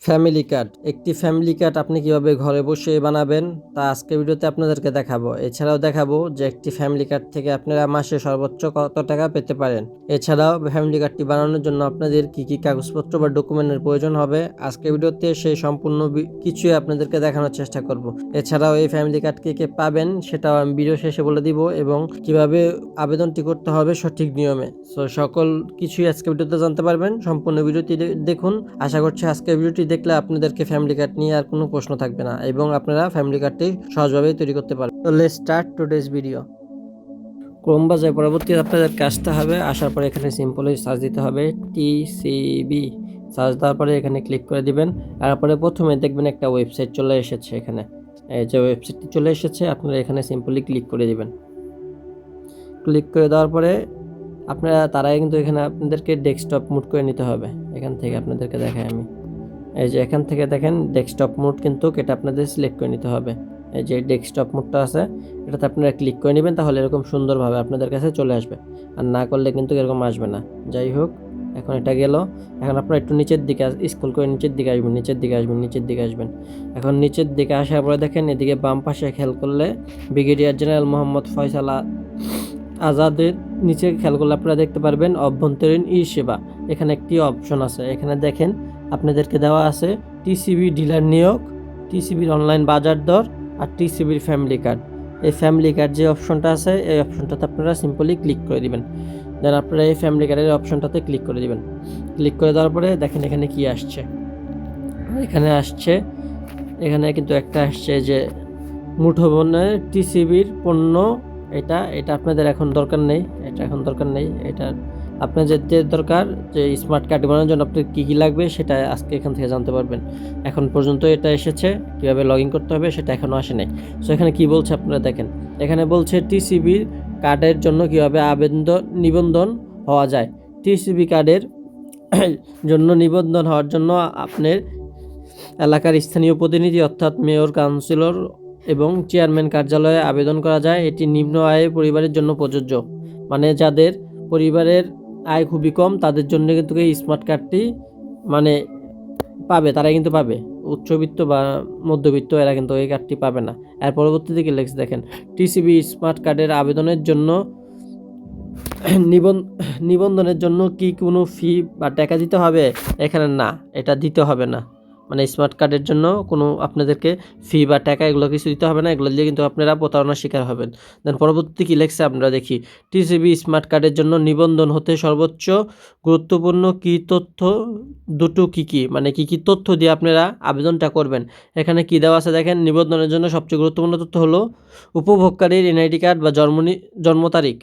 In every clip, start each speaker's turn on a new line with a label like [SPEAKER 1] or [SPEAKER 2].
[SPEAKER 1] Family card, একটি family card আপনি কিভাবে ঘরে বসে বানাবেন তা আজকের ভিডিওতে আপনাদেরকে দেখাবো। এছাড়াও দেখাবো যে একটি ফ্যামিলি কার্ড থেকে আপনারা মাসে সর্বোচ্চ কত টাকা পেতে পারেন। এছাড়াও ফ্যামিলি কার্ডটি বানানোর জন্য আপনাদের কি কি কাগজপত্র বা ডকুমেন্টের প্রয়োজন হবে আজকের ভিডিওতে সেই সম্পূর্ণ কিছুই আপনাদেরকে দেখানোর চেষ্টা করব। এছাড়াও এই ফ্যামিলি কার্ড কে পাবেন সেটাও আমি ভিডিও শেষে বলে দিব এবং কিভাবে আবেদনটি করতে হবে সঠিক নিয়মে। সকল কিছুই আজকে ভিডিওতে জানতে পারবেন। সম্পূর্ণ ভিডিওটি দেখুন। আশা করছি আজকের ভিডিওটি দেখলে আপনাদেরকে ফ্যামিলি কার্ড নিয়ে আর কোনো প্রশ্ন থাকবে না এবং আপনারা ফ্যামিলি কার্ডটি সহজভাবেই তৈরি করতে পারবেন। তো let's start today's video. Chrome ব্রাউজারে পরবর্তী আপনাদেরকে আসতে হবে। আসার পরে এখানে সিম্পলি সার্চ দিতে হবে টিসিবি। সার্চ দেওয়ার পরে এখানে ক্লিক করে দিবেন। তারপরে প্রথমে দেখবেন একটা ওয়েবসাইট চলে এসেছে। এখানে এই যে ওয়েবসাইটটি চলে এসেছে, আপনারা এখানে সিম্পলি ক্লিক করে দিবেন। ক্লিক করে দেওয়ার পরে আপনারা তারাই কিন্তু এখানে আপনাদেরকে ডেস্কটপ মুড করে নিতে হবে। এখান থেকে আপনাদেরকে দেখাই আমি, এই যে এখান থেকে দেখেন ডেস্কটপ মোড, কিন্তু এটা আপনাদের সিলেক্ট করে নিতে হবে। এই যে ডেস্কটপ মোডটা আছে এটাতে আপনারা ক্লিক করে নেবেন, তাহলে এরকম সুন্দরভাবে আপনাদের কাছে চলে আসবে। আর না করলে কিন্তু এরকম আসবে না। যাই হোক, এখন এটা গেল। এখন আপনারা একটু নিচের দিকে স্ক্রল করে নিচের দিকে আসবেন। এখন নিচের দিকে আসার পরে দেখেন এদিকে বাম পাশে খেয়াল করলে ব্রিগেডিয়ার জেনারেল মোহাম্মদ ফয়সাল আজাদের নিচে খেয়াল করলে আপনারা দেখতে পারবেন অভ্যন্তরীণ ই সেবা। এখানে একটি অপশন আছে। এখানে দেখেন আপনাদেরকে দেওয়া আছে টিসিবি ডিলার নিয়োগ, টিসিবির অনলাইন বাজার দর আর টিসিবির ফ্যামিলি কার্ড। এই ফ্যামিলি কার্ড যে অপশনটা আছে এই অপশনটাতে আপনারা সিম্পলি ক্লিক করে দিবেন। দেন আপনারা এই ফ্যামিলি কার্ডের অপশনটাতে ক্লিক করে দিবেন। ক্লিক করে দেওয়ার পরে দেখেন এখানে কি আসছে। এখানে কিন্তু একটা আসছে যে মুঠোফোনের টিসিবির পণ্য। এটা আপনাদের এখন দরকার নেই। এটা আপনাদের যে দরকার যে স্মার্ট কার্ড বানানোর জন্য আপনার কী কী লাগবে সেটা আজকে এখান থেকে জানতে পারবেন। এখন পর্যন্ত এটা এসেছে, কীভাবে লগ ইন করতে হবে সেটা এখনও আসে নাই। সো এখানে কি বলছে আপনারা দেখেন, এখানে বলছে টিসিবির কার্ডের জন্য কীভাবে নিবন্ধন হওয়া যায়। টিসিবি কার্ডের জন্য নিবন্ধন হওয়ার জন্য আপনার এলাকার স্থানীয় প্রতিনিধি অর্থাৎ মেয়র, কাউন্সিলর এবং চেয়ারম্যান কার্যালয়ে আবেদন করা যায়। এটি নিম্ন আয়ের পরিবারের জন্য প্রযোজ্য, মানে যাদের পরিবারের আয় খুবই কম তাদের জন্য কিন্তু এই স্মার্ট কার্ডটি মানে পাবে, তারা কিন্তু পাবে। উচ্চবিত্ত বা মধ্যবিত্ত এরা কিন্তু এই কার্ডটি পাবে না। এর পরবর্তী দিকে লেখা দেখেন টিসিবি স্মার্ট কার্ডের আবেদনের জন্য নিবন্ধনের জন্য কি কোনো ফি বা টাকা দিতে হবে? এখানে না, এটা দিতে হবে না। মানে স্মার্ট কার্ডের জন্য কোনো আপনাদেরকে ফি বা টাকা এগুলো কিছু দিতে হবে না। এগুলো দিয়ে কিন্তু আপনারা প্রতারণার শিকার হবেন। দেন পরবর্তী কী লেখছে আমরা দেখি, টিসিবি স্মার্ট কার্ডের জন্য নিবন্ধন হতে সর্বোচ্চ গুরুত্বপূর্ণ কী তথ্য দুটো কী মানে কী তথ্য দিয়ে আপনারা আবেদনটা করবেন। এখানে কি দেওয়া আছে দেখেন, নিবন্ধনের জন্য সবচেয়ে গুরুত্বপূর্ণ তথ্য হলো উপভোগকারীর এনআইডি কার্ড বা জন্ম তারিখ,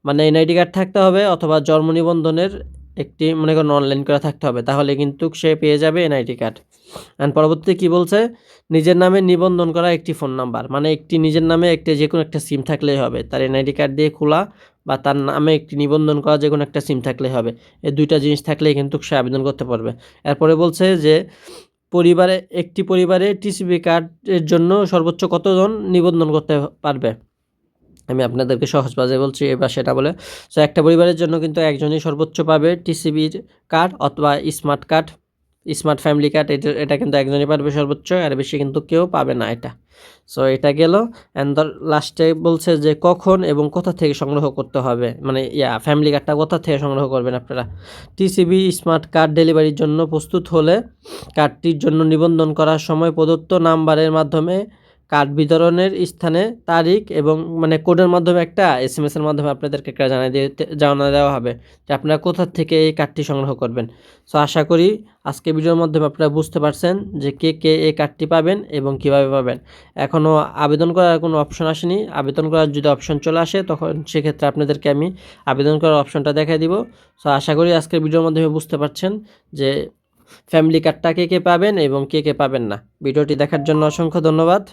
[SPEAKER 1] মানে এনআইডি কার্ড থাকতে হবে অথবা জন্ম নিবন্ধনের একটি মনে করেন অনলাইন করা থাকতে হবে, তাহলে কিন্তু সে পেয়ে যাবে এনআইডি কার্ড। অ্যান্ড পরবর্তীতে কী বলছে, নিজের নামে নিবন্ধন করা একটি ফোন নাম্বার, মানে একটি নিজের নামে যে কোনো একটা সিম থাকলেই হবে। তার এনআইডি কার্ড দিয়ে খোলা বা তার নামে একটি নিবন্ধন করা যে কোনো একটা সিম থাকলেই হবে। এই দুইটা জিনিস থাকলেই কিন্তু সে আবেদন করতে পারবে। এরপরে বলছে যে একটি পরিবারে টিসিবি কার্ডের জন্য সর্বোচ্চ কতজন নিবন্ধন করতে পারবে। আমি আপনাদেরকে সহজ ভাষায় বলছি, এবার সেটা বলে। সো একটা পরিবারের জন্য কিন্তু একজনই সর্বোচ্চ পাবে টিসিবির কার্ড অথবা স্মার্ট ফ্যামিলি কার্ড। এটা কিন্তু একজনই পারবে সর্বোচ্চ, আর বেশি কিন্তু কেউ পাবে না এটা। সো এটা গেল। অ্যান্ড লাস্টে বলছে যে কখন এবং কোথা থেকে সংগ্রহ করতে হবে, মানে ফ্যামিলি কার্ডটা কোথা থেকে সংগ্রহ করবেন আপনারা। টিসিবি স্মার্ট কার্ড ডেলিভারির জন্য প্রস্তুত হলে কার্ডটির জন্য নিবন্ধন করার সময় প্রদত্ত নাম্বারের মাধ্যমে কার্ড বিতরণের স্থানে তারিখ এবং মানে কোডের মাধ্যমে একটা SMS এর মাধ্যমে আপনাদেরকে একটা জানা দেওয়া হবে যে আপনারা কোথা থেকে এই কার্ডটি সংগ্রহ করবেন। সো আশা করি আজকে ভিডিওর মাধ্যমে আপনারা বুঝতে পারছেন যে কে এই কার্ডটি পাবেন এবং কিভাবে পাবেন। এখনও আবেদন করার কোনো অপশন আসেনি। আবেদন করার যদি অপশন চলে আসে তখন সেক্ষেত্রে আপনাদেরকে আমি আবেদন করার অপশনটা দেখাই দিব। সো আশা করি আজকের ভিডিওর মাধ্যমে বুঝতে পারছেন যে ফ্যামিলি কার্ডটা কে পাবেন এবং কে পাবেন না। ভিডিওটি দেখার জন্য অসংখ্য ধন্যবাদ।